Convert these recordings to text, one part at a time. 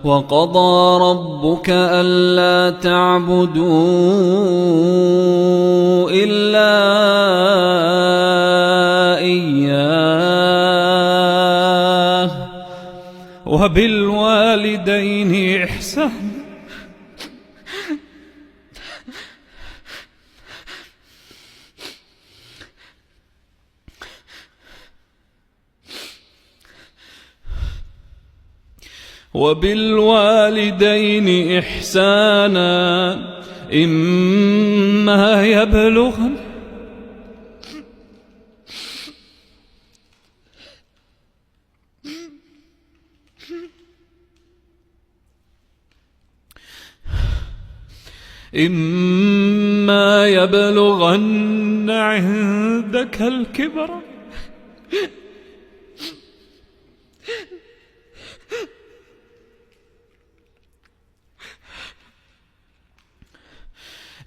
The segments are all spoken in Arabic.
وقضى ربك ألا تعبدوا إلا إياه وبالوالدين إحسانا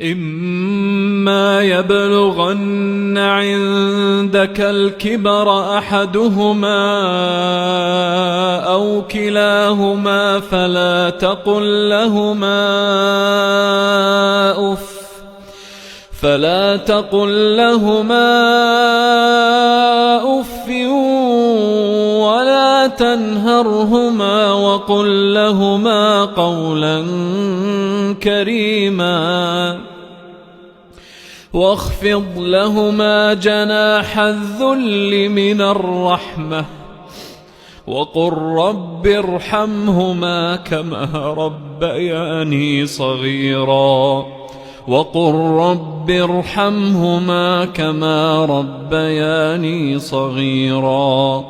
إما يبلغن عندك الكبر أحدهما أو كلاهما فلا تقل لهما أف ولا تنهرهما وقل لهما قولا كريما واخفض لهما جناح الذل من الرحمة وقل رب ارحمهما كما ربياني صغيرا